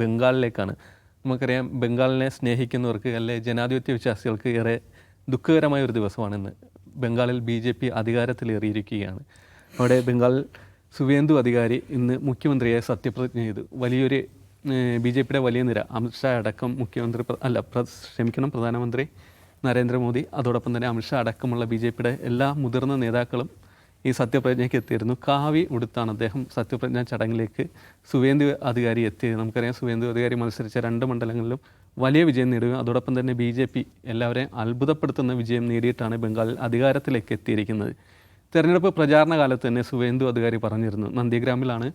ബംഗാളിലേക്കാണ്. നമുക്കറിയാം, ബംഗാളിനെ സ്നേഹിക്കുന്നവർക്ക് അല്ലെ ജനാധിപത്യ വിശ്വാസികൾക്ക് ഏറെ ദുഃഖകരമായ ഒരു ദിവസമാണിന്ന്. ബംഗാളിൽ BJP അധികാരത്തിലേറിയിരിക്കുകയാണ്. അവിടെ ബംഗാൾ സുവേന്ദു അധികാരി ഇന്ന് മുഖ്യമന്ത്രിയായി സത്യപ്രതിജ്ഞ ചെയ്തു. വലിയൊരു BJPയുടെ വലിയ നിര, അമിത്ഷാ അടക്കം പ്രധാനമന്ത്രി നരേന്ദ്രമോദി, അതോടൊപ്പം തന്നെ അമിത്ഷാ അടക്കമുള്ള BJPയുടെ എല്ലാ മുതിർന്ന നേതാക്കളും ഈ സത്യപ്രതിജ്ഞയ്ക്ക് എത്തിയിരുന്നു. കാവി ഉടുത്താണ് അദ്ദേഹം സത്യപ്രതിജ്ഞാ ചടങ്ങിലേക്ക് സുവേന്ദു അധികാരി എത്തിയത്. നമുക്കറിയാം, സുവേന്ദു അധികാരി മത്സരിച്ച 2 മണ്ഡലങ്ങളിലും വലിയ വിജയം നേടുകയും അതോടൊപ്പം തന്നെ BJP എല്ലാവരെയും അത്ഭുതപ്പെടുത്തുന്ന വിജയം നേടിയിട്ടാണ് ബംഗാളിൽ അധികാരത്തിലേക്ക് എത്തിയിരിക്കുന്നത്. തെരഞ്ഞെടുപ്പ് പ്രചാരണ കാലത്ത് തന്നെ സുവേന്ദു അധികാരി പറഞ്ഞിരുന്നു, നന്ദിഗ്രാമിലാണ്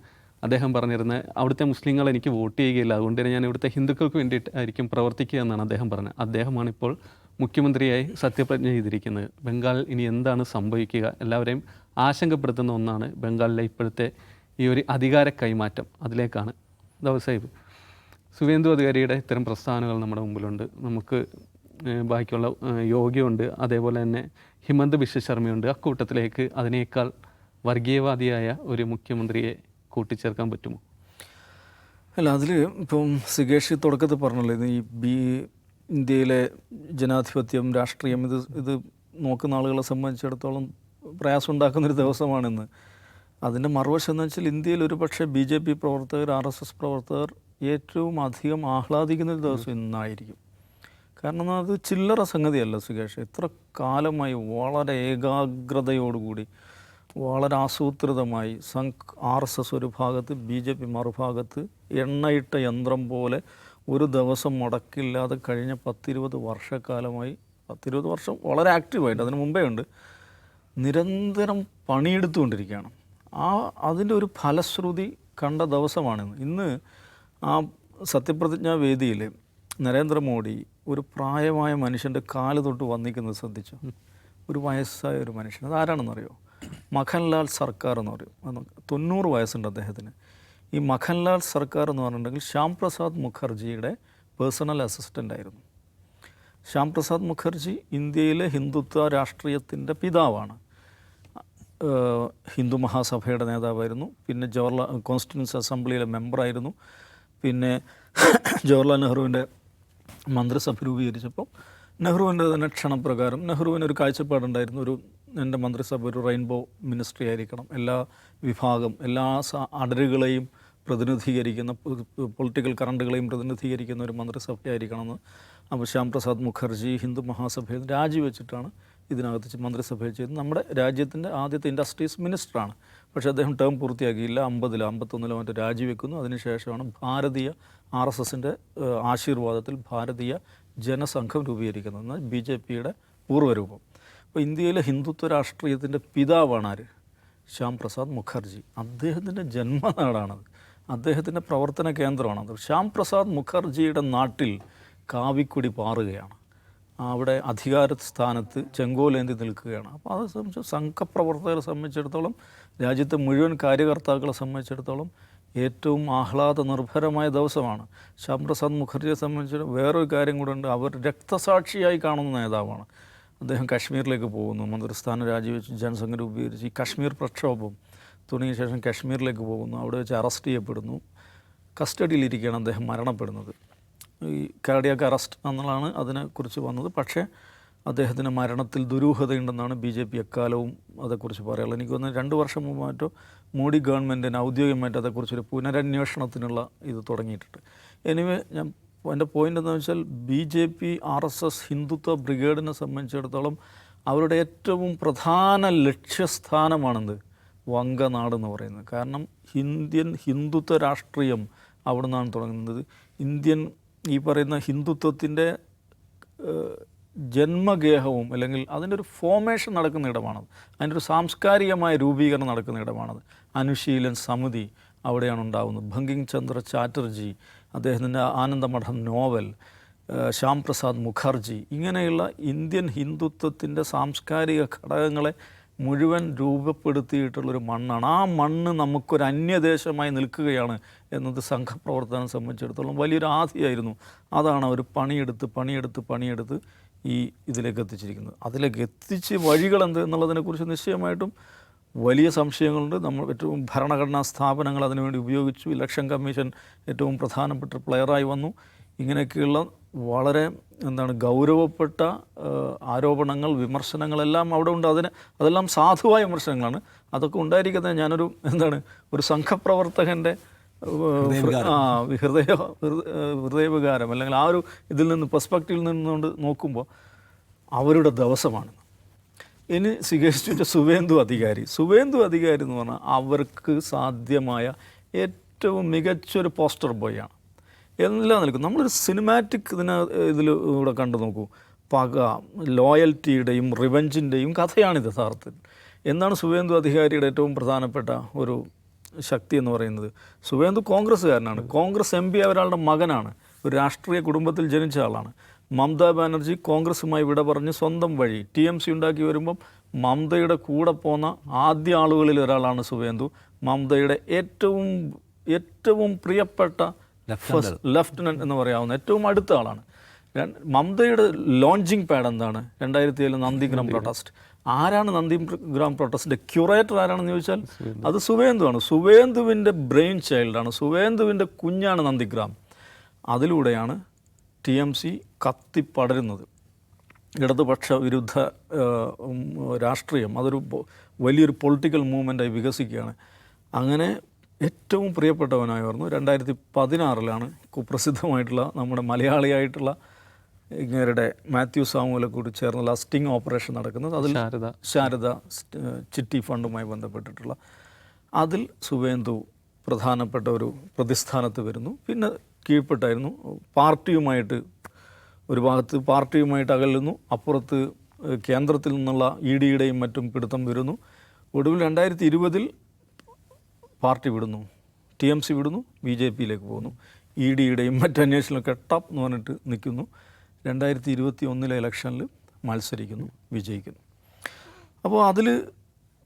അദ്ദേഹം പറഞ്ഞിരുന്നത്, അവിടുത്തെ മുസ്ലിങ്ങൾ എനിക്ക് വോട്ട് ചെയ്യുകയില്ല, അതുകൊണ്ട് തന്നെ ഞാൻ ഇവിടുത്തെ ഹിന്ദുക്കൾക്ക് വേണ്ടിയിട്ടായിരിക്കും പ്രവർത്തിക്കുക എന്നാണ് അദ്ദേഹം പറഞ്ഞത്. അദ്ദേഹമാണിപ്പോൾ മുഖ്യമന്ത്രിയായി സത്യപ്രതിജ്ഞ ചെയ്തിരിക്കുന്നത്. ബംഗാളിൽ ഇനി എന്താണ് സംഭവിക്കുക? എല്ലാവരെയും ആശങ്കപ്പെടുത്തുന്ന ഒന്നാണ് ബംഗാളിലെ ഇപ്പോഴത്തെ ഈ ഒരു അധികാര കൈമാറ്റം. അതിലേക്കാണ് ദാവൂദ് സുവേന്ദു അധികാരിയുടെ ഇത്തരം പ്രസ്താവനകൾ നമ്മുടെ മുമ്പിലുണ്ട്. നമുക്ക് ബാക്കിയുള്ള യോഗിയുണ്ട്, അതേപോലെ തന്നെ ഹിമന്ത് ബിശ്വ ശർമ്മയുണ്ട്. അക്കൂട്ടത്തിലേക്ക് അതിനേക്കാൾ വർഗീയവാദിയായ ഒരു മുഖ്യമന്ത്രിയെ കൂട്ടിച്ചേർക്കാൻ പറ്റുമോ? അല്ല, അതിൽ ഇപ്പം സുകേഷ് തുടക്കത്തിൽ പറഞ്ഞല്ലോ, ഈ ഇന്ത്യയിലെ ജനാധിപത്യം, രാഷ്ട്രീയം, ഇത് നോക്കുന്ന ആളുകളെ സംബന്ധിച്ചിടത്തോളം പ്രയാസം ഉണ്ടാക്കുന്നൊരു ദിവസമാണിന്ന്. അതിൻ്റെ മറുവശം എന്ന് വെച്ചാൽ ഇന്ത്യയിൽ ഒരു പക്ഷേ BJP പ്രവർത്തകർ, RSS പ്രവർത്തകർ ഏറ്റവും അധികം ആഹ്ലാദിക്കുന്നൊരു ദിവസം ഇന്നായിരിക്കും. കാരണം അത് ചില്ലറ സംഗതിയല്ല സുകേഷ്. എത്ര കാലമായി വളരെ ഏകാഗ്രതയോടുകൂടി, വളരെ ആസൂത്രിതമായി RSS ഒരു ഭാഗത്ത്, BJP മറുഭാഗത്ത് എണ്ണയിട്ട യന്ത്രം പോലെ ഒരു ദിവസം മുടക്കില്ലാതെ കഴിഞ്ഞ 10-20 വർഷക്കാലമായി, 10-20 വർഷം വളരെ ആക്റ്റീവായിട്ട്, അതിന് മുമ്പേ ഉണ്ട്, നിരന്തരം പണിയെടുത്തുകൊണ്ടിരിക്കുകയാണ്. അതിൻ്റെ ഒരു ഫലശ്രുതി കണ്ട ദിവസമാണിന്ന്. ഇന്ന് ആ സത്യപ്രതിജ്ഞാ വേദിയിൽ നരേന്ദ്രമോദി ഒരു പ്രായമായ മനുഷ്യൻ്റെ കാല് തൊട്ട് വന്നിക്കുന്നത് ശ്രദ്ധിച്ചു. ഒരു വയസ്സായ ഒരു മനുഷ്യൻ, അതാരാണെന്നറിയോ? മഖൻലാൽ സർക്കാർ എന്ന് പറയും. 90 വയസ്സുണ്ട് അദ്ദേഹത്തിന്. ഈ മഖൻലാൽ സർക്കാർ എന്ന് പറഞ്ഞിട്ടുണ്ടെങ്കിൽ ശ്യാം പ്രസാദ് മുഖർജിയുടെ പേഴ്സണൽ അസിസ്റ്റൻ്റ് ആയിരുന്നു. ശ്യാം പ്രസാദ് മുഖർജി ഇന്ത്യയിലെ ഹിന്ദുത്വ രാഷ്ട്രീയത്തിൻ്റെ പിതാവാണ്. ഹിന്ദു മഹാസഭയുടെ നേതാവായിരുന്നു. പിന്നെ ജവഹർലാൽ കോൺസ്റ്റിറ്റ്യൂൻസി അസംബ്ലിയിലെ മെമ്പറായിരുന്നു. പിന്നെ ജവഹർലാൽ നെഹ്റുവിൻ്റെ മന്ത്രിസഭ രൂപീകരിച്ചപ്പോൾ നെഹ്റുവിൻ്റെ തന്നെ ക്ഷണപ്രകാരം നെഹ്റുവിനൊരു കാഴ്ചപ്പാടുണ്ടായിരുന്നു, എൻ്റെ മന്ത്രിസഭ ഒരു റെയിൻബോ മിനിസ്ട്രി ആയിരിക്കണം, എല്ലാ വിഭാഗം, എല്ലാ അടരുകളെയും പ്രതിനിധീകരിക്കുന്ന, പൊളിറ്റിക്കൽ കറണ്ടുകളെയും പ്രതിനിധീകരിക്കുന്ന ഒരു മന്ത്രിസഭയായിരിക്കണമെന്ന്. അപ്പോൾ ശ്യാം പ്രസാദ് മുഖർജി ഹിന്ദു മഹാസഭയിൽ രാജിവെച്ചിട്ടാണ് ഇതിനകത്ത് മന്ത്രിസഭയിൽ ചെയ്ത് നമ്മുടെ രാജ്യത്തിൻ്റെ ആദ്യത്തെ ഇൻഡസ്ട്രീസ് മിനിസ്റ്ററാണ്. പക്ഷേ അദ്ദേഹം ടേം പൂർത്തിയാക്കിയില്ല. 50-ലോ 51-ലോ മറ്റോ രാജിവെക്കുന്നു. അതിനുശേഷമാണ് ഭാരതീയ RSSൻ്റെ ആശീർവാദത്തിൽ ഭാരതീയ ജനസംഘം രൂപീകരിക്കുന്നത്, എന്നാൽ BJPയുടെ പൂർവ്വരൂപം. അപ്പോൾ ഇന്ത്യയിലെ ഹിന്ദുത്വ രാഷ്ട്രീയത്തിൻ്റെ പിതാവാണ് ആര്? ശ്യാം പ്രസാദ് മുഖർജി. അദ്ദേഹത്തിൻ്റെ ജന്മനാടാണത്, അദ്ദേഹത്തിൻ്റെ പ്രവർത്തന കേന്ദ്രമാണത്. ശ്യാം പ്രസാദ് മുഖർജിയുടെ നാട്ടിൽ കാവിക്കൊടി പാറുകയാണ്, അവിടെ അധികാര സ്ഥാനത്ത് ചെങ്കോലേന്തി നിൽക്കുകയാണ്. അപ്പോൾ അത് സംബന്ധിച്ച് സംഘപ്രവർത്തകരെ സംബന്ധിച്ചിടത്തോളം, രാജ്യത്തെ മുഴുവൻ കാര്യകർത്താക്കളെ സംബന്ധിച്ചിടത്തോളം ഏറ്റവും ആഹ്ലാദ നിർഭരമായ ദിവസമാണ്. ശ്യാം പ്രസാദ് മുഖർജിയെ സംബന്ധിച്ച് വേറൊരു കാര്യം കൂടെ ഉണ്ട്, അവർ രക്തസാക്ഷിയായി കാണുന്ന നേതാവാണ്. അദ്ദേഹം കാശ്മീരിലേക്ക് പോകുന്നു, മന്ത്രിസ്ഥാനം രാജിവെച്ച് ജനസംഘം രൂപീകരിച്ച് ഈ കാശ്മീർ പ്രക്ഷോഭം തുടങ്ങിയ ശേഷം കാശ്മീരിലേക്ക് പോകുന്നു. അവിടെ വെച്ച് അറസ്റ്റ് ചെയ്യപ്പെടുന്നു. കസ്റ്റഡിയിലിരിക്കുകയാണ് അദ്ദേഹം മരണപ്പെടുന്നത്. ഈ കാർഡിയാക് അറസ്റ്റ് എന്നുള്ളതാണ് അതിനെക്കുറിച്ച് വന്നത്. പക്ഷേ അദ്ദേഹത്തിൻ്റെ മരണത്തിൽ ദുരൂഹതയുണ്ടെന്നാണ് BJP എക്കാലവും അതേക്കുറിച്ച് പറയാനുള്ളത്. എനിക്ക് തോന്നുന്നു 2 വർഷം മുമ്പ് മറ്റോ മോഡി ഗവൺമെൻറ്റിന് ഔദ്യോഗികമായിട്ട് അതേക്കുറിച്ചൊരു പുനരന്വേഷണത്തിനുള്ള ഇത് തുടങ്ങിയിട്ടുണ്ട്. എനിവേ, എൻ്റെ പോയിൻ്റ് എന്താണെന്ന് വെച്ചാൽ BJP RSS ഹിന്ദുത്വ ബ്രിഗേഡിനെ സംബന്ധിച്ചിടത്തോളം അവരുടെ ഏറ്റവും പ്രധാന ലക്ഷ്യസ്ഥാനമാണെന്ത്? വങ്കനാട് എന്ന് പറയുന്നത്. കാരണം ഹിന്ദുത്വ രാഷ്ട്രീയം അവിടെ നിന്നാണ് തുടങ്ങുന്നത്. ഈ പറയുന്ന ഹിന്ദുത്വത്തിൻ്റെ ജന്മഗേഹവും അല്ലെങ്കിൽ അതിൻ്റെ ഒരു ഫോർമേഷൻ നടക്കുന്ന ഇടമാണത്. അതിൻ്റെ ഒരു സാംസ്കാരികമായ രൂപീകരണം നടക്കുന്ന ഇടമാണത്. അനുശീലൻ സമിതി അവിടെയാണ് ഉണ്ടാകുന്നത്. ബങ്കിം ചന്ദ്ര ചാറ്റർജി, അദ്ദേഹത്തിൻ്റെ ആനന്ദമഠം നോവൽ, ശ്യാം പ്രസാദ് മുഖർജി, ഇങ്ങനെയുള്ള ഇന്ത്യൻ ഹിന്ദുത്വത്തിൻ്റെ സാംസ്കാരിക ഘടകങ്ങളെ മുഴുവൻ രൂപപ്പെടുത്തിയിട്ടുള്ളൊരു മണ്ണാണ്. ആ മണ്ണ് നമുക്കൊരു അന്യദേശമായി നിൽക്കുകയാണ് എന്നത് സംഘപ്രവർത്തനം സംബന്ധിച്ചിടത്തോളം വലിയൊരു ആധിയായിരുന്നു. അതാണ് അവർ പണിയെടുത്ത് ഇതിലേക്ക് എത്തിച്ചിരിക്കുന്നത്. അതിലേക്ക് എത്തിച്ച് വഴികളെന്ത് എന്നുള്ളതിനെക്കുറിച്ച് നിശ്ചയമായിട്ടും വലിയ സംശയങ്ങളുണ്ട്. നമ്മൾ ഏറ്റവും ഭരണഘടനാ സ്ഥാപനങ്ങൾ അതിനുവേണ്ടി ഉപയോഗിച്ചു. ഇലക്ഷൻ കമ്മീഷൻ ഏറ്റവും പ്രധാനപ്പെട്ട പ്ലെയറായി വന്നു. ഇങ്ങനെയൊക്കെയുള്ള വളരെ ഗൗരവപ്പെട്ട ആരോപണങ്ങൾ, വിമർശനങ്ങളെല്ലാം അവിടെ ഉണ്ട്. അതെല്ലാം സാധുവായ വിമർശനങ്ങളാണ്. അതൊക്കെ ഉണ്ടായിരിക്കുന്നത് ഞാനൊരു ഒരു സംഘപ്രവർത്തകൻ്റെ ഹൃദയവികാരം അല്ലെങ്കിൽ ആ ഒരു ഇതിൽ നിന്ന് പെർസ്പെക്റ്റീവിൽ നിന്നുകൊണ്ട് നോക്കുമ്പോൾ അവരുടെ ദിവസമാണ്. ഇനി സ്വീകരിച്ച സുവേന്ദു അധികാരി എന്ന് പറഞ്ഞാൽ അവർക്ക് സാധ്യമായ ഏറ്റവും മികച്ചൊരു പോസ്റ്റർ ബോയാണ്. എല്ലാം നിൽക്കും. നമ്മളൊരു സിനിമാറ്റിക് ഇതിലൂടെ കണ്ടു നോക്കൂ. പക, ലോയൽറ്റിയുടെയും റിവെഞ്ചിൻ്റെയും കഥയാണിത് യഥാർത്ഥത്തിൽ. എന്താണ് സുവേന്ദു അധികാരിയുടെ ഏറ്റവും പ്രധാനപ്പെട്ട ഒരു ശക്തി എന്ന് പറയുന്നത്? സുവേന്ദു കോൺഗ്രസ്സുകാരനാണ്. കോൺഗ്രസ് MP ഒരാളുടെ മകനാണ്. ഒരു രാഷ്ട്രീയ കുടുംബത്തിൽ ജനിച്ച ആളാണ്. മമതാ ബാനർജി കോൺഗ്രസുമായി വിട പറഞ്ഞ് സ്വന്തം വഴി TMC ഉണ്ടാക്കി വരുമ്പം മമതയുടെ കൂടെ പോന്ന ആദ്യ ആളുകളിൽ ഒരാളാണ് സുവേന്ദു. മമതയുടെ ഏറ്റവും പ്രിയപ്പെട്ട ലെഫ്റ്റനൻറ്റ് എന്ന് പറയാവുന്ന ഏറ്റവും അടുത്ത ആളാണ്. മമതയുടെ ലോഞ്ചിങ് പാഡ് എന്താണ്? 2007 നന്ദിഗ്രാം പ്രൊട്ടസ്റ്റ്. ആരാണ് നന്ദിഗ്രാം പ്രൊട്ടസ്റ്റിൻ്റെ ക്യൂറേറ്റർ ആരാണെന്ന് ചോദിച്ചാൽ അത് സുവേന്ദുവാണ്. സുവേന്ദുവിൻ്റെ ബ്രെയിൻ ചൈൽഡാണ്. സുവേന്ദുവിൻ്റെ കുഞ്ഞാണ് നന്ദിഗ്രാം. അതിലൂടെയാണ് TMC കത്തിപ്പടരുന്നത്. ഇടതുപക്ഷ വിരുദ്ധ രാഷ്ട്രീയം അതൊരു വലിയൊരു പൊളിറ്റിക്കൽ മൂവ്മെൻറ്റായി വികസിക്കുകയാണ്. അങ്ങനെ ഏറ്റവും പ്രിയപ്പെട്ടവനായിരുന്നു. 2016 കുപ്രസിദ്ധമായിട്ടുള്ള നമ്മുടെ മലയാളിയായിട്ടുള്ള ഇങ്ങരുടെ മാത്യു സാമുവലെ കൂടി ചേർന്നുള്ള സ്റ്റിംഗ് ഓപ്പറേഷൻ നടക്കുന്നത്. അതിൽ ശാരദ ചിട്ടി ഫണ്ടുമായി ബന്ധപ്പെട്ടിട്ടുള്ള അതിൽ സുവേന്ദു പ്രധാനപ്പെട്ട ഒരു പ്രതിസ്ഥാനത്ത് വരുന്നു. പിന്നെ കീഴ്പ്പെട്ടായിരുന്നു. പാർട്ടിയുമായിട്ട് ഒരു ഭാഗത്ത് പാർട്ടിയുമായിട്ട് അകലുന്നു, അപ്പുറത്ത് കേന്ദ്രത്തിൽ നിന്നുള്ള EDയുടെയും മറ്റും പിടുത്തം വരുന്നു. ഒടുവിൽ 2020 പാർട്ടി വിടുന്നു, TMC വിടുന്നു, BJPയിലേക്ക് പോകുന്നു. EDയുടെയും മറ്റ് അന്വേഷണമൊക്കെ ടപ്പ് എന്ന് പറഞ്ഞിട്ട് നിൽക്കുന്നു. 2021 ഇലക്ഷനിൽ മത്സരിക്കുന്നു, വിജയിക്കുന്നു. അപ്പോൾ അതിൽ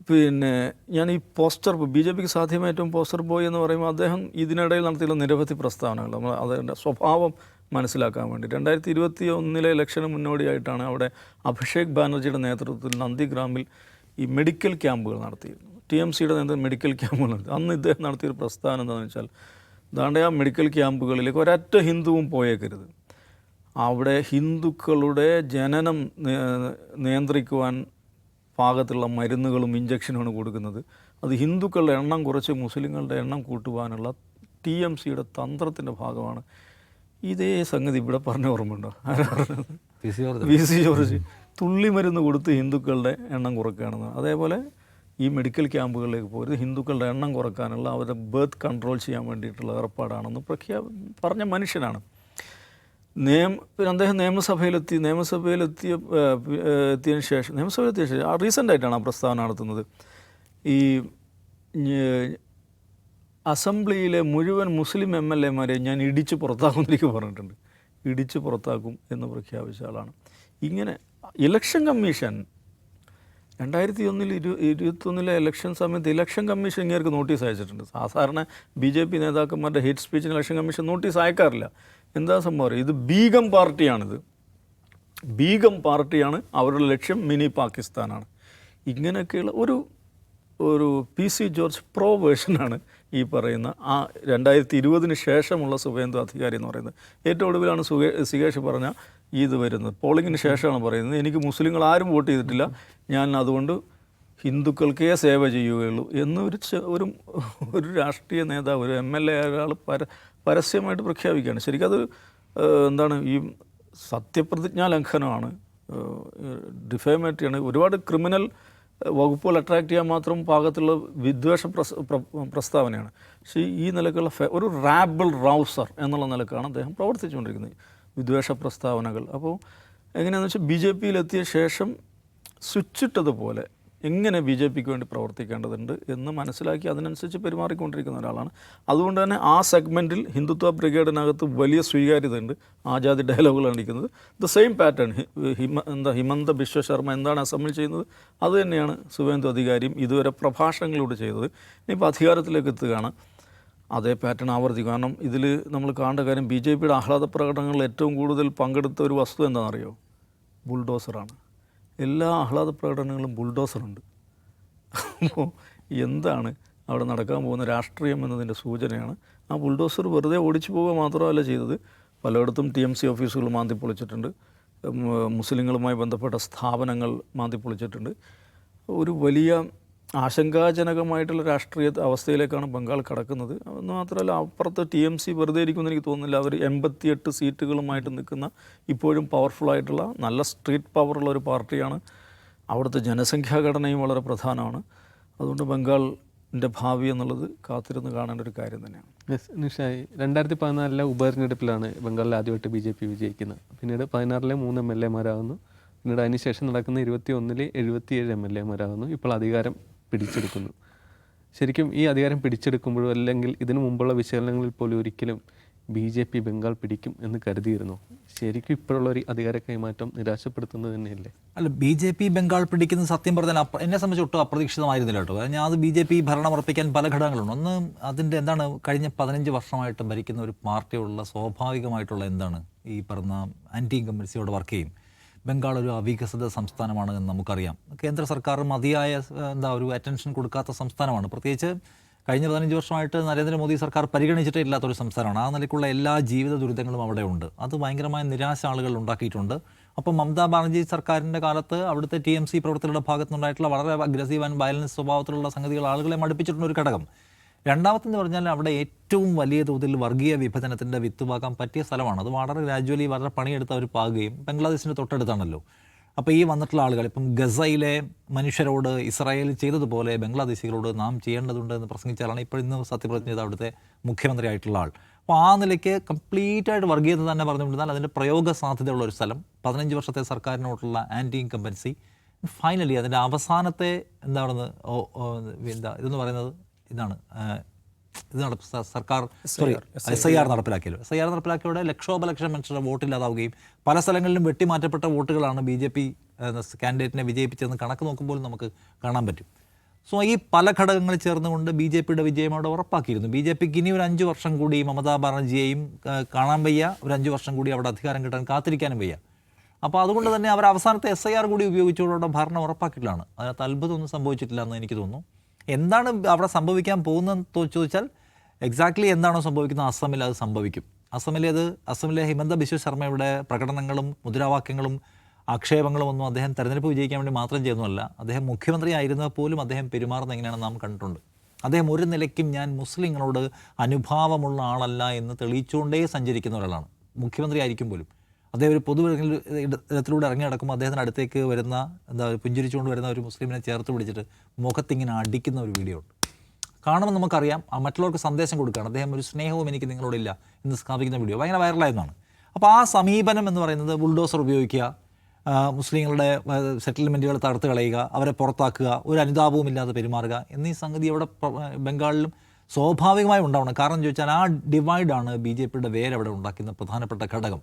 പിന്നെ ഞാൻ ഈ പോസ്റ്റർ BJPക്ക് സാധ്യമായ ഏറ്റവും പോസ്റ്റർ ബോയ് എന്ന് പറയുമ്പോൾ അദ്ദേഹം ഇതിനിടയിൽ നടത്തിയുള്ള നിരവധി പ്രസ്താവനകൾ നമ്മൾ അതിൻ്റെ സ്വഭാവം മനസ്സിലാക്കാൻ വേണ്ടി 2021 ഇലക്ഷന് മുന്നോടിയായിട്ടാണ് അവിടെ അഭിഷേക് ബാനർജിയുടെ നേതൃത്വത്തിൽ നന്ദിഗ്രാമിൽ ഈ മെഡിക്കൽ ക്യാമ്പുകൾ നടത്തിയിരുന്നു. TMCയുടെ നേതൃത്വം മെഡിക്കൽ ക്യാമ്പുകൾ നടത്തി. അന്ന് ഇദ്ദേഹം നടത്തിയൊരു പ്രസ്ഥാനം എന്താണെന്ന് വെച്ചാൽ ദാണ്ടെ ആ മെഡിക്കൽ ക്യാമ്പുകളിലേക്ക് ഒരൊറ്റ ഹിന്ദുവും പോയേക്കരുത്. അവിടെ ഹിന്ദുക്കളുടെ ജനനം നിയന്ത്രിക്കുവാൻ പാകത്തുള്ള മരുന്നുകളും ഇഞ്ചക്ഷനുമാണ് കൊടുക്കുന്നത്. അത് ഹിന്ദുക്കളുടെ എണ്ണം കുറച്ച് മുസ്ലിങ്ങളുടെ എണ്ണം കൂട്ടുവാനുള്ള TMCയുടെ തന്ത്രത്തിൻ്റെ ഭാഗമാണ്. ഇതേ സംഗതി ഇവിടെ പറഞ്ഞ ഓർമ്മയുണ്ടോ? VC ജോർജ് തുള്ളി മരുന്ന് കൊടുത്ത് ഹിന്ദുക്കളുടെ എണ്ണം കുറയ്ക്കുകയാണെന്ന്. അതേപോലെ ഈ മെഡിക്കൽ ക്യാമ്പുകളിലേക്ക് പോയത് ഹിന്ദുക്കളുടെ എണ്ണം കുറയ്ക്കാനുള്ള അവരുടെ ബർത്ത് കൺട്രോൾ ചെയ്യാൻ വേണ്ടിയിട്ടുള്ള ഏർപ്പാടാണെന്ന് പറഞ്ഞ മനുഷ്യനാണ്. പിന്നെ അദ്ദേഹം നിയമസഭയിലെത്തിയതിന് ശേഷം റീസെൻ്റായിട്ടാണ് ആ പ്രസ്താവന നടത്തുന്നത്. ഈ അസംബ്ലിയിലെ മുഴുവൻ മുസ്ലിം MLAമാരെ ഞാൻ ഇടിച്ച് പുറത്താക്കുമെന്നേക്ക് പറഞ്ഞിട്ടുണ്ട്. ഇടിച്ച് പുറത്താക്കും എന്ന് പ്രഖ്യാപിച്ച ആളാണ്. ഇങ്ങനെ ഇലക്ഷൻ കമ്മീഷൻ 2021 ഇലക്ഷൻ സമയത്ത് ഇലക്ഷൻ കമ്മീഷൻ ഇങ്ങേർക്ക് നോട്ടീസ് അയച്ചിട്ടുണ്ട്. സാധാരണ BJP നേതാക്കന്മാരുടെ ഹേറ്റ് സ്പീച്ചിന് ഇലക്ഷൻ കമ്മീഷൻ നോട്ടീസ് അയക്കാറില്ല. എന്താ സംഭവം? ഇത് ബീഗം പാർട്ടിയാണിത്. ബീഗം പാർട്ടിയാണ്. അവരുടെ ലക്ഷ്യം മിനി പാകിസ്ഥാനാണ്. ഇങ്ങനെയൊക്കെയുള്ള ഒരു PC ജോർജ് പ്രോ വേർഷനാണ് ഈ പറയുന്ന ആ 2020 ശേഷമുള്ള സുവേന്ദു അധികാരി എന്ന് പറയുന്നത്. ഏറ്റവും ഒടുവിലാണ് സുകേഷ് പറഞ്ഞ ഇത് വരുന്നത്. പോളിങ്ങിന് ശേഷമാണ് പറയുന്നത്, എനിക്ക് മുസ്ലിങ്ങൾ ആരും വോട്ട് ചെയ്തിട്ടില്ല, ഞാൻ അതുകൊണ്ട് ഹിന്ദുക്കൾക്കേ സേവ ചെയ്യുകയുള്ളൂ ഒരു രാഷ്ട്രീയ നേതാവ്, ഒരു MLA ഒരാൾ പരസ്യമായിട്ട് പ്രഖ്യാപിക്കുകയാണ്. ശരിക്കും അത് ഈ സത്യപ്രതിജ്ഞാ ലംഘനമാണ്, ഡിഫേമേറ്ററിയാണ്. ഒരുപാട് ക്രിമിനൽ വകുപ്പുകൾ അട്രാക്റ്റ് ചെയ്യാൻ മാത്രം പാകത്തുള്ള വിദ്വേഷ പ്രസ്താവനയാണ്. പക്ഷേ ഈ നിലക്കുള്ള ഒരു റാബിൾ റൗസർ എന്നുള്ള നിലക്കാണ് അദ്ദേഹം പ്രവർത്തിച്ചുകൊണ്ടിരിക്കുന്നത്, വിദ്വേഷ പ്രസ്താവനകൾ. അപ്പോൾ എങ്ങനെയാണെന്ന് വെച്ചാൽ BJPയിലെത്തിയ ശേഷം സ്വിച്ചിട്ടതുപോലെ എങ്ങനെ BJPക്ക് വേണ്ടി പ്രവർത്തിക്കേണ്ടതുണ്ട് എന്ന് മനസ്സിലാക്കി അതിനനുസരിച്ച് പെരുമാറിക്കൊണ്ടിരിക്കുന്ന ഒരാളാണ്. അതുകൊണ്ട് തന്നെ ആ സെഗ്മെൻറ്റിൽ ഹിന്ദുത്വ ബ്രിഗേഡിനകത്ത് വലിയ സ്വീകാര്യതയുണ്ട്. ആജാദി ഡയലോഗുകൾ അടിക്കുന്നത് the same pattern. Himanta Biswa Sharma എന്താണ് അസംബിൾ ചെയ്യുന്നത് അത് തന്നെയാണ് സുവേന്ദു അധികാരിയും ഇതുവരെ പ്രഭാഷണങ്ങളിലൂടെ ചെയ്തത്. ഇനിയിപ്പോൾ അധികാരത്തിലേക്ക് എത്തുകയാണ്, അതേ പാറ്റേൺ ആവർത്തിക്കും. കാരണം ഇതിൽ നമ്മൾ കാണേണ്ട കാര്യം, BJPയുടെ ആഹ്ലാദ പ്രകടനങ്ങളിൽ ഏറ്റവും കൂടുതൽ പങ്കെടുത്ത ഒരു വസ്തു എന്താണെന്നറിയോ? ബുൾഡോസറാണ്. എല്ലാ ആഹ്ലാദ പ്രകടനങ്ങളും ബുൾഡോസറുണ്ട്. അപ്പോൾ എന്താണ് അവിടെ നടക്കാൻ പോകുന്ന രാഷ്ട്രീയം എന്നതിൻ്റെ സൂചനയാണ്. ആ ബുൾഡോസർ വെറുതെ ഓടിച്ചു പോവുക മാത്രമല്ല ചെയ്തത്, പലയിടത്തും TMC ഓഫീസുകൾ മാന്തിപ്പൊളിച്ചിട്ടുണ്ട്, മുസ്ലിങ്ങളുമായി ബന്ധപ്പെട്ട സ്ഥാപനങ്ങൾ മാന്തിപ്പൊളിച്ചിട്ടുണ്ട്. ഒരു വലിയ ആശങ്കാജനകമായിട്ടുള്ള രാഷ്ട്രീയ അവസ്ഥയിലേക്കാണ് ബംഗാൾ കടക്കുന്നത്. എന്ന് മാത്രമല്ല, അപ്പുറത്ത് TMC വെറുതെ ഇരിക്കുമെന്ന് എനിക്ക് തോന്നുന്നില്ല. അവർ 88 സീറ്റുകളുമായിട്ട് നിൽക്കുന്ന ഇപ്പോഴും പവർഫുള്ളായിട്ടുള്ള നല്ല സ്ട്രീറ്റ് പവറുള്ള ഒരു പാർട്ടിയാണ്. അവിടുത്തെ ജനസംഖ്യാഘടനയും വളരെ പ്രധാനമാണ്. അതുകൊണ്ട് ബംഗാളിൻ്റെ ഭാവി എന്നുള്ളത് കാത്തിരുന്ന് കാണേണ്ട ഒരു കാര്യം തന്നെയാണ്. യെസ് നിഷായി, 2014 ഉപതെരഞ്ഞെടുപ്പിലാണ് ബംഗാളിൽ ആദ്യമായിട്ട് BJP വിജയിക്കുന്നത്. പിന്നീട് 16 3 MLA-മാരാകുന്നു. പിന്നീട് അതിനുശേഷം നടക്കുന്ന 21 77 MLA-മാരാകുന്നു. ഇപ്പോൾ അധികാരം പിടിച്ചെടുക്കുന്നു. ശരിക്കും ഈ അധികാരം പിടിച്ചെടുക്കുമ്പോഴും അല്ലെങ്കിൽ ഇതിനു മുമ്പുള്ള വിശകലനങ്ങളിൽ പോലും ഒരിക്കലും BJP ബംഗാൾ പിടിക്കും എന്ന് കരുതിയിരുന്നു. ശരിക്കും ഇപ്പോഴുള്ള ഒരു അധികാര കൈമാറ്റം നിരാശപ്പെടുത്തുന്നത് തന്നെയല്ലേ? അല്ല, BJP ബംഗാൾ പിടിക്കുന്നത് സത്യം പറഞ്ഞാൽ എന്നെ സംബന്ധിച്ച് ഒട്ടും അപ്രതീക്ഷിതമായിരുന്നില്ല കേട്ടോ. ഞാൻ അത് BJP ഭരണം ഉറപ്പിക്കാൻ പല ഘടകങ്ങളുണ്ട്. ഒന്ന്, അതിൻ്റെ എന്താണ്, കഴിഞ്ഞ 15 വർഷമായിട്ട് ഭരിക്കുന്ന ഒരു പാർട്ടിയുള്ള സ്വാഭാവികമായിട്ടുള്ള എന്താണ് ഈ പറഞ്ഞ ആൻറ്റി ഇൻകംബൻസിയോട് വർക്ക് ചെയ്യും. ബംഗാൾ ഒരു അവികസിത സംസ്ഥാനമാണ് എന്ന് നമുക്കറിയാം. കേന്ദ്ര സർക്കാർ മതിയായ ഒരു അറ്റൻഷൻ കൊടുക്കാത്ത സംസ്ഥാനമാണ്. പ്രത്യേകിച്ച് കഴിഞ്ഞ 15 വർഷമായിട്ട് നരേന്ദ്രമോദി സർക്കാർ പരിഗണിച്ചിട്ടേ ഇല്ലാത്തൊരു സംസ്ഥാനമാണ്. ആ നിലയ്ക്കുള്ള എല്ലാ ജീവിത ദുരിതങ്ങളും അവിടെ ഉണ്ട്. അത് ഭയങ്കരമായ നിരാശ ആളുകൾ ഉണ്ടാക്കിയിട്ടുണ്ട്. അപ്പം മമതാ ബാനർജി സർക്കാരിൻ്റെ കാലത്ത് അവിടുത്തെ TMC പ്രവർത്തകരുടെ ഭാഗത്തുനിന്നുണ്ടായിട്ടുള്ള വളരെ അഗ്രസീവ് ആൻഡ് വയലൻസ് സ്വഭാവത്തിലുള്ള സംഗതികൾ ആളുകളെ മടുപ്പിച്ചിട്ടുള്ള ഒരു ഘടകം. രണ്ടാമത്തെന്ന് പറഞ്ഞാൽ അവിടെ ഏറ്റവും വലിയ തോതിൽ വർഗീയ വിഭജനത്തിൻ്റെ വിത്തുപാകാൻ പറ്റിയ സ്ഥലമാണ്. അത് വളരെ ഗ്രാജുവലി വളരെ പണിയെടുത്ത് അവർ പാകുകയും ബംഗ്ലാദേശിൻ്റെ തൊട്ടടുത്താണല്ലോ. അപ്പോൾ ഈ വന്നിട്ടുള്ള ആളുകൾ ഇപ്പം ഗസയിലെ മനുഷ്യരോട് ഇസ്രായേൽ ചെയ്തതുപോലെ ബംഗ്ലാദേശികളോട് നാം ചെയ്യേണ്ടതുണ്ട് എന്ന് പ്രസംഗിച്ചാലാണ് ഇന്ന് സത്യപ്രതിജ്ഞ ചെയ്ത അവിടുത്തെ മുഖ്യമന്ത്രി ആയിട്ടുള്ള ആൾ. അപ്പോൾ ആ നിലയ്ക്ക് കംപ്ലീറ്റായിട്ട് വർഗീയത തന്നെ പറഞ്ഞുകൊണ്ടിരുന്നാൽ അതിൻ്റെ പ്രയോഗ സാധ്യതയുള്ള ഒരു സ്ഥലം, 15 വർഷത്തെ സർക്കാരിനോട്ടുള്ള ആൻറ്റി ഇൻകംബൻസി, ഫൈനലി അതിൻ്റെ അവസാനത്തെ ഇതെന്ന് പറയുന്നത് ഇതാണ്. സർക്കാർ SIR നടപ്പിലാക്കിയല്ലോ. SIR നടപ്പിലാക്കിയോടെ ലക്ഷോപലക്ഷം മനുഷ്യരുടെ വോട്ടില്ലാതാവുകയും പല സ്ഥലങ്ങളിലും വെട്ടിമാറ്റപ്പെട്ട വോട്ടുകളാണ് BJP കാൻഡിഡേറ്റിനെ വിജയിപ്പിച്ചതെന്ന് കണക്ക് നോക്കുമ്പോൾ നമുക്ക് കാണാൻ പറ്റും. സോ ഈ പല ഘടകങ്ങൾ ചേർന്നുകൊണ്ട് BJPയുടെ വിജയം അവിടെ ഉറപ്പാക്കിയിരുന്നു. BJPക്ക് ഇനി ഒരു 5 വർഷം കൂടി മമതാ ബാനർജിയെയും കാണാൻ വയ്യ, ഒരു 5 വർഷം കൂടി അവിടെ അധികാരം കിട്ടാൻ കാത്തിരിക്കാനും വയ്യ. അപ്പോൾ അതുകൊണ്ട് തന്നെ അവർ അവസാനത്തെ SIR കൂടി ഉപയോഗിച്ചുകൊണ്ട് ഭരണം ഉറപ്പാക്കിയിട്ടാണ്. അതിനകത്ത് അത്ഭുതമൊന്നും സംഭവിച്ചിട്ടില്ല എന്ന് എനിക്ക് തോന്നുന്നു. എന്താണ് അവിടെ സംഭവിക്കാൻ പോകുന്നതെന്ന് ചോദിച്ചാൽ എക്സാക്ട്ലി എന്താണോ സംഭവിക്കുന്നത് അസമിൽ അത് സംഭവിക്കും. അസമിലെ ഹിമന്ത ബിശ്വ ശർമ്മയുടെ പ്രകടനങ്ങളും മുദ്രാവാക്യങ്ങളും ആക്ഷേപങ്ങളും ഒന്നും അദ്ദേഹം തെരഞ്ഞെടുപ്പ് വിജയിക്കാൻ വേണ്ടി മാത്രം ചെയ്യുന്നതല്ല. അദ്ദേഹം മുഖ്യമന്ത്രി ആയിരുന്നാൽ പോലും അദ്ദേഹം പെരുമാറുന്നത് എങ്ങനെയാണെന്ന് നാം കണ്ടിട്ടുണ്ട്. അദ്ദേഹം ഒരു നിലയ്ക്കും ഞാൻ മുസ്ലിങ്ങളോട് അനുഭാവമുള്ള ആളല്ല എന്ന് തെളിയിച്ചുകൊണ്ടേ സഞ്ചരിക്കുന്ന ഒരാളാണ്. മുഖ്യമന്ത്രി ആയിരിക്കും പോലും അദ്ദേഹം ഒരു പൊതുയിടത്തിലൂടെ ഇറങ്ങി നടക്കുമ്പോൾ അദ്ദേഹത്തിന് അടുത്തേക്ക് വരുന്ന പുഞ്ചിരിച്ചുകൊണ്ട് വരുന്ന ഒരു മുസ്ലിമിനെ ചേർത്ത് പിടിച്ചിട്ട് മുഖത്തിങ്ങനെ അടിക്കുന്ന ഒരു വീഡിയോ ഉണ്ട്. കാണുമ്പോൾ നമുക്കറിയാം മറ്റുള്ളവർക്ക് സന്ദേശം കൊടുക്കുകയാണ്. അദ്ദേഹം ഒരു സ്നേഹവും എനിക്ക് നിങ്ങളോടില്ല എന്ന് സ്ഥാപിക്കുന്ന വീഡിയോ ഭയങ്കര വൈറലായെന്നാണ്. അപ്പോൾ ആ സമീപനം എന്ന് പറയുന്നത് ബുൾഡോസർ ഉപയോഗിക്കുക, മുസ്ലിങ്ങളുടെ സെറ്റിൽമെൻറ്റുകൾ തകർത്ത് കളയുക, അവരെ പുറത്താക്കുക, ഒരു അനുതാപവും ഇല്ലാതെ പെരുമാറുക എന്നീ സംഗതി അവിടെ ബംഗാളിലും സ്വാഭാവികമായി ഉണ്ടാവണം. കാരണം ചോദിച്ചാൽ ആ ഡിവൈഡാണ് BJPയുടെ വേരവിടെ ഉണ്ടാക്കുന്ന പ്രധാനപ്പെട്ട ഘടകം.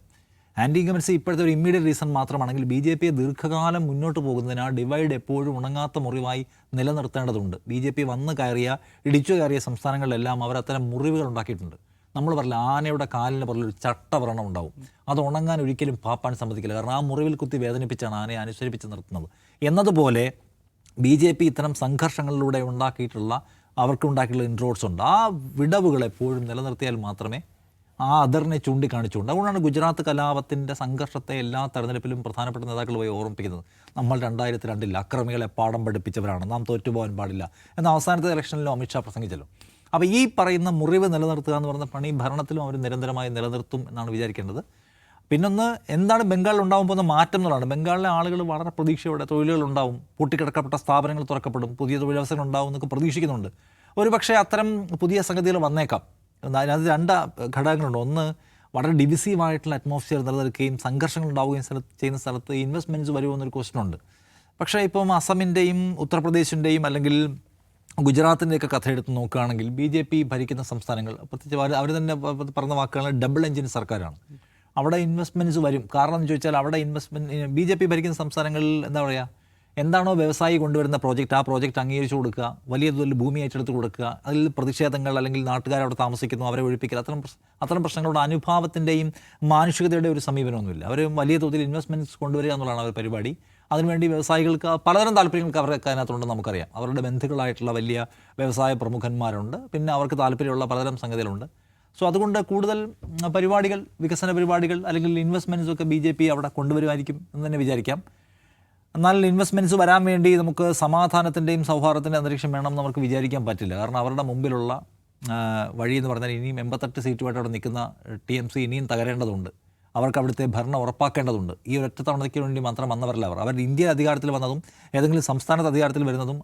ആൻറ്റി ഇൻകംബൻസി ഇപ്പോഴത്തെ ഒരു ഇമ്മീഡിയറ്റ് റീസൺ മാത്രമാണെങ്കിൽ BJPയെ ദീർഘകാലം മുന്നോട്ട് പോകുന്നതിന് ആ ഡിവൈഡ് എപ്പോഴും ഉണങ്ങാത്ത മുറിവായി നിലനിർത്തേണ്ടതുണ്ട്. BJP ഇടിച്ചു കയറിയ സംസ്ഥാനങ്ങളിലെല്ലാം അവർ അത്തരം മുറിവുകൾ ഉണ്ടാക്കിയിട്ടുണ്ട്. നമ്മൾ പറഞ്ഞില്ല, ആനയുടെ കാലിന് പുറകിലൊരു ചട്ടവ്രണം ഉണ്ടാവും. അത് ഉണങ്ങാൻ ഒരിക്കലും പാപ്പാൻ സമ്മതിക്കില്ല. കാരണം ആ മുറിവിൽ കുത്തി വേദനിപ്പിച്ചാണ് ആനയെ അനുസരിപ്പിച്ച് നിർത്തുന്നത്. എന്നതുപോലെ BJP ഇത്തരം സംഘർഷങ്ങളിലൂടെ അവർക്കുണ്ടാക്കിയിട്ടുള്ള ഇൻട്രോഡ്സ് ഉണ്ട്. ആ വിടവുകൾ എപ്പോഴും നിലനിർത്തിയാൽ മാത്രമേ ആ അതറിനെ ചൂണ്ടിക്കാണിച്ചുകൊണ്ട്, അതുകൊണ്ടാണ് ഗുജറാത്ത് കലാപത്തിൻ്റെ സംഘർഷത്തെ എല്ലാ തെരഞ്ഞെടുപ്പിലും പ്രധാനപ്പെട്ട നേതാക്കൾ പോയി ഓർമ്മിപ്പിക്കുന്നത്. നമ്മൾ 2002 അക്രമികളെ പാഠം പഠിപ്പിച്ചവരാണ്, നാം തോറ്റുപോകാൻ പാടില്ല എന്ന അവസാനത്തെ ഇലക്ഷനിലും അമിത്ഷാ പ്രസംഗിച്ചല്ലോ. അപ്പോൾ ഈ പറയുന്ന മുറിവ് നിലനിർത്തുക എന്ന് പറയുന്ന പണി ഭരണത്തിലും അവർ നിരന്തരമായി നിലനിർത്തും എന്നാണ് വിചാരിക്കേണ്ടത്. പിന്നൊന്ന് എന്താണ് ബംഗാളിൽ ഉണ്ടാകാൻ പോകുന്ന മാറ്റം എന്നുള്ളതാണ്. ബംഗാളിലെ ആളുകൾ വളരെ പ്രതീക്ഷയോടെ തൊഴിലുകൾ ഉണ്ടാവും, പൂട്ടിക്കിടക്കപ്പെട്ട സ്ഥാപനങ്ങൾ തുറക്കപ്പെടും, പുതിയ തൊഴിലവസരങ്ങൾ ഉണ്ടാവും എന്നൊക്കെ പ്രതീക്ഷിക്കുന്നുണ്ട്. ഒരു പക്ഷേ അത്തരം പുതിയ സംഗതികൾ വന്നേക്കാം. അതിനകത്ത് 2 ഘടകങ്ങളുണ്ട്. ഒന്ന്, വളരെ ഡിവിസീവായിട്ടുള്ള അറ്റ്മോസ്ഫിയർ നിലനിൽക്കുകയും സംഘർഷങ്ങൾ ഉണ്ടാവുകയും ചെയ്യുന്ന സ്ഥലത്ത് ഇൻവെസ്റ്റ്മെൻറ്റ്സ് വരുമോ എന്നൊരു ക്വസ്റ്റ്യൻ ഉണ്ട്. പക്ഷേ ഇപ്പം അസമിൻ്റെയും ഉത്തർപ്രദേശിൻ്റെയും അല്ലെങ്കിൽ ഗുജറാത്തിൻ്റെയൊക്കെ കഥ എടുത്ത് നോക്കുകയാണെങ്കിൽ BJP ഭരിക്കുന്ന സംസ്ഥാനങ്ങൾ, പ്രത്യേകിച്ച് അവർ തന്നെ പറഞ്ഞ വാക്കുകൾ ഡബിൾ എഞ്ചിൻ സർക്കാരാണ്. അവിടെ ഇൻവെസ്റ്റ്മെൻറ്റ്സ് വരും. കാരണം എന്ന് ചോദിച്ചാൽ അവിടെ BJP ഭരിക്കുന്ന സംസ്ഥാനങ്ങളിൽ എന്താണോ വ്യവസായി കൊണ്ടുവരുന്ന പ്രോജക്റ്റ്, ആ പ്രോജക്റ്റ് അംഗീകരിച്ചു കൊടുക്കുക, വലിയ തോതിൽ ഭൂമി ഏറ്റെടുത്ത് കൊടുക്കുക, അതിൽ പ്രതിഷേധങ്ങൾ അല്ലെങ്കിൽ നാട്ടുകാർ അവിടെ താമസിക്കുന്നു അവരെ ഒഴിപ്പിക്കുക, അത്തരം പ്രശ്നങ്ങളുടെ അനുഭാവത്തിൻ്റെയും മാനുഷികതയുടെ ഒരു സമീപനമൊന്നുമില്ല. അവർ വലിയ തോതിൽ ഇൻവെസ്റ്റ്മെൻറ്റ്സ് കൊണ്ടുവരിക എന്നുള്ളതാണ് അവർ പരിപാടി. അതിനുവേണ്ടി വ്യവസായികൾക്ക് പലതരം താല്പര്യങ്ങൾക്ക് അവർക്ക് അതിനകത്തുണ്ടെന്ന് നമുക്കറിയാം. അവരുടെ ബന്ധുക്കളായിട്ടുള്ള വലിയ വ്യവസായ പ്രമുഖന്മാരുണ്ട്, പിന്നെ അവർക്ക് താല്പര്യമുള്ള പലതരം സംഗതികളുണ്ട്. സോ അതുകൊണ്ട് കൂടുതൽ പരിപാടികൾ, വികസന പരിപാടികൾ അല്ലെങ്കിൽ ഇൻവെസ്റ്റ്മെൻറ്റ്സൊക്കെ BJP അവിടെ കൊണ്ടുവരുമായിരിക്കും എന്ന് തന്നെ വിചാരിക്കാം. എന്നാൽ ഇൻവെസ്റ്റ്മെൻറ്റ്സ് വരാൻ വേണ്ടി നമുക്ക് സമാധാനത്തിൻ്റെയും സൗഹാർദ്ദത്തിൻ്റെ അന്തരീക്ഷം വേണം നമുക്ക് വിചാരിക്കാൻ പറ്റില്ല. കാരണം അവരുടെ മുമ്പിലുള്ള വഴി എന്ന് പറഞ്ഞാൽ ഇനിയും 88 സീറ്റുമായിട്ട് അവിടെ നിൽക്കുന്ന TMC ഇനിയും തകരേണ്ടതുണ്ട്. അവർക്ക് അവിടുത്തെ ഭരണം ഉറപ്പാക്കേണ്ടതുണ്ട്. ഈ ഒരൊറ്റ തവണയ്ക്ക് വേണ്ടി മാത്രം വന്നവരല്ല അവർ. അവർ ഇന്ത്യ അധികാരത്തിൽ വന്നതും ഏതെങ്കിലും സംസ്ഥാനത്ത് അധികാരത്തിൽ വരുന്നതും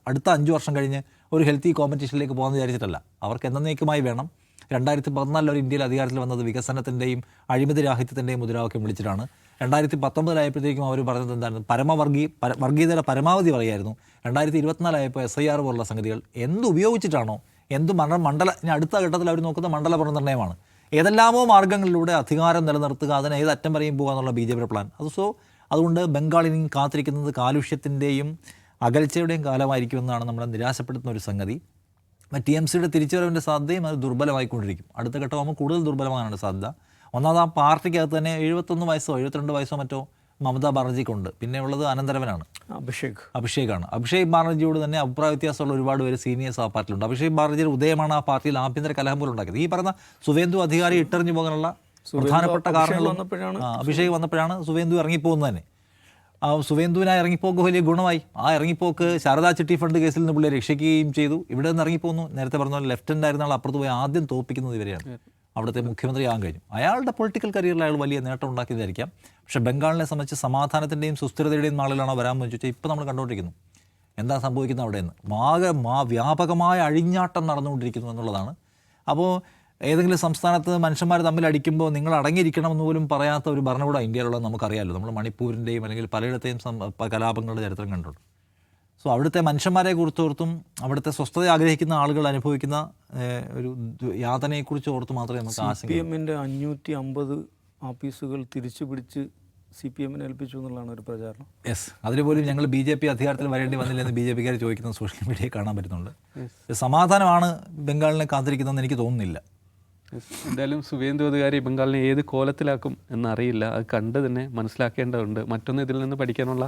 അടുത്ത 5 വർഷം കഴിഞ്ഞ് ഒരു ഹെൽത്തി കോമ്പറ്റീഷനിലേക്ക് പോകാമെന്ന് വിചാരിച്ചിട്ടല്ല. അവർക്ക് എന്നേക്കുമായി വേണം. 2014 ഒരു ഇന്ത്യയിൽ അധികാരത്തിൽ വന്നത് വികസനത്തിൻ്റെയും അഴിമതി രാഹിത്യത്തിൻ്റെയും മുദ്രാവാക്യം വിളിച്ചിട്ടാണ്. 2019 അവർ പറഞ്ഞത് എന്താണ്? വർഗീയതയുടെ പരമാവധി പറയായിരുന്നു. 2024 SIR പോലുള്ള സംഗതികൾ എന്തുപയോഗിച്ചിട്ടാണോ, ഇനി അടുത്ത ഘട്ടത്തിൽ അവർ നോക്കുന്ന മണ്ഡല പുനർനിർണ്ണയമാണ്. ഏതെല്ലാമോ മാർഗ്ഗങ്ങളിലൂടെ അധികാരം നിലനിർത്തുക, അതിന് ഏതറ്റം വരെയും പോകുക എന്നുള്ള BJPയുടെ പ്ലാൻ. അതുകൊണ്ട് ബംഗാളിനി കാത്തിരിക്കുന്നത് കാലുഷ്യത്തിൻ്റെയും അകൽച്ചയുടെയും കാലമായിരിക്കുമെന്നാണ് നമ്മളെ നിരാശപ്പെടുത്തുന്ന ഒരു സംഗതി. TMCയുടെ തിരിച്ചുവരവിൻ്റെ സാധ്യതയും അത് ദുർബലമായിക്കൊണ്ടിരിക്കും. അടുത്ത ഘട്ടമാകുമ്പോൾ കൂടുതൽ ദുർബലമാകാനാണ് സാധ്യത. ഒന്നാമത് ആ പാർട്ടിക്കകത്ത് തന്നെ 71 വയസ്സോ 72 വയസ്സോ മറ്റോ മമതാ ബാനർജിക്കുണ്ട്. പിന്നെ ഉള്ളത് അനന്തരവനാണ്, അഭിഷേകാണ്. അഭിഷേക് ബാനർജിയോട് തന്നെ അഭിപ്രായ വ്യത്യാസമുള്ള ഒരുപാട് പേര് സീനിയേഴ്സ് ആ പാർട്ടിയിലുണ്ട്. അഭിഷേക് ബാനർജിയുടെ ഉദയമാണ് ആ പാർട്ടിയിൽ ആഭ്യന്തര കലഹം പോലും ഉണ്ടാക്കിയത്. ഈ പറഞ്ഞ സുവേന്ദു അധികാരി ഇട്ടെറിഞ്ഞു പോകാനുള്ള പ്രധാനപ്പെട്ട കാരണങ്ങളും അഭിഷേക് വന്നപ്പോഴാണ് സുവേന്ദു ഇറങ്ങിപ്പോകുന്നത് തന്നെ. ആ സുവേന്ദുവിനായി ഇറങ്ങിപ്പോക്ക് വലിയ ഗുണമായി. ആ ഇറങ്ങിപ്പോക്ക് ശാരദാ ചിട്ടി ഫണ്ട് കേസിൽ നിന്ന് പുള്ളി രക്ഷിക്കുകയും ചെയ്തു. ഇവിടെ നിന്ന് ഇറങ്ങിപ്പോന്നു. നേരത്തെ പറഞ്ഞ പോലെ ലെഫ്റ്റനൻ്റ് ആയിരുന്ന ആൾ അപ്പുറത്ത് പോയി ആദ്യം തോൽപ്പിക്കുന്നത് ഇവരെയാണ്. അവിടുത്തെ മുഖ്യമന്ത്രി ആകാൻ കഴിഞ്ഞു. അയാളുടെ പൊളിറ്റിക്കൽ കരിയറിൽ അയാൾ വലിയ നേട്ടം ഉണ്ടാക്കിയതായിരിക്കാം. പക്ഷേ ബംഗാളിനെ സംബന്ധിച്ച് സമാധാനത്തിൻ്റെയും സുസ്ഥിരതയുടെയും നാളിലാണോ വരാമെന്ന് ചോദിച്ചാൽ ഇപ്പോൾ നമ്മൾ കണ്ടുകൊണ്ടിരിക്കുന്നു. എന്താ സംഭവിക്കുന്നത് അവിടെ നിന്ന്? വ്യാപകമായ അഴിഞ്ഞാട്ടം നടന്നുകൊണ്ടിരിക്കുന്നു എന്നുള്ളതാണ്. അപ്പോൾ ഏതെങ്കിലും സംസ്ഥാനത്ത് മനുഷ്യന്മാർ തമ്മിൽ അടിക്കുമ്പോൾ നിങ്ങൾ അടങ്ങിയിരിക്കണമെന്ന് പോലും പറയാത്ത ഒരു ഭരണകൂടം ഇന്ത്യയിലുള്ള നമുക്കറിയാമല്ലോ. നമ്മൾ മണിപ്പൂരിൻ്റെയും അല്ലെങ്കിൽ പലയിടത്തെയും കലാപങ്ങളുടെ ചരിത്രം കണ്ടുണ്ട്. സോ അവിടുത്തെ മനുഷ്യന്മാരെ കുറിച്ചോർത്തും അവിടുത്തെ സ്വസ്ഥത ആഗ്രഹിക്കുന്ന ആളുകൾ അനുഭവിക്കുന്ന ഒരു യാതനയെക്കുറിച്ച് ഓർത്ത് മാത്രമേ നമുക്ക് CPMൻ്റെ 550 ഓഫീസുകൾ തിരിച്ചു പിടിച്ച് CPMനെ ഏൽപ്പിച്ചു എന്നുള്ളതാണ് ഒരു പ്രചാരണം. യെസ്, അതിനുപോലും ഞങ്ങൾ BJP അധികാരത്തിൽ വരേണ്ടി വന്നില്ലെന്ന് BJPക്കാർ ചോദിക്കുന്ന സോഷ്യൽ മീഡിയയിൽ കാണാൻ പറ്റുന്നുണ്ട്. സമാധാനമാണ് ബംഗാളിനെ കാത്തിരിക്കുന്നതെന്ന് എനിക്ക് തോന്നുന്നില്ല. എന്തായാലും സുവേന്ദു അധികാരി ബംഗാളിനെ ഏത് കോലത്തിലാക്കും എന്നറിയില്ല. അത് കണ്ട് തന്നെ മനസ്സിലാക്കേണ്ടതുണ്ട്. മറ്റൊന്ന് ഇതിൽ നിന്ന് പഠിക്കാനുള്ള,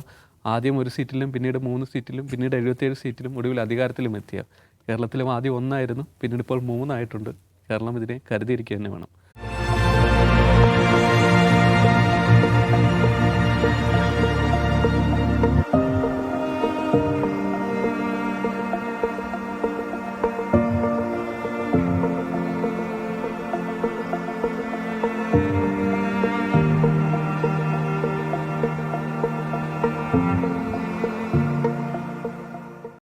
ആദ്യം 1 സീറ്റിലും പിന്നീട് 3 സീറ്റിലും പിന്നീട് 77 സീറ്റിലും ഒടുവിൽ അധികാരത്തിലും എത്തിയ കേരളത്തിലും ആദ്യം 1 ആയിരുന്നു, പിന്നീട് ഇപ്പോൾ 3 ആയിട്ടുണ്ട്. കേരളം ഇതിനെ കരുതിയിരിക്കുക തന്നെ വേണം.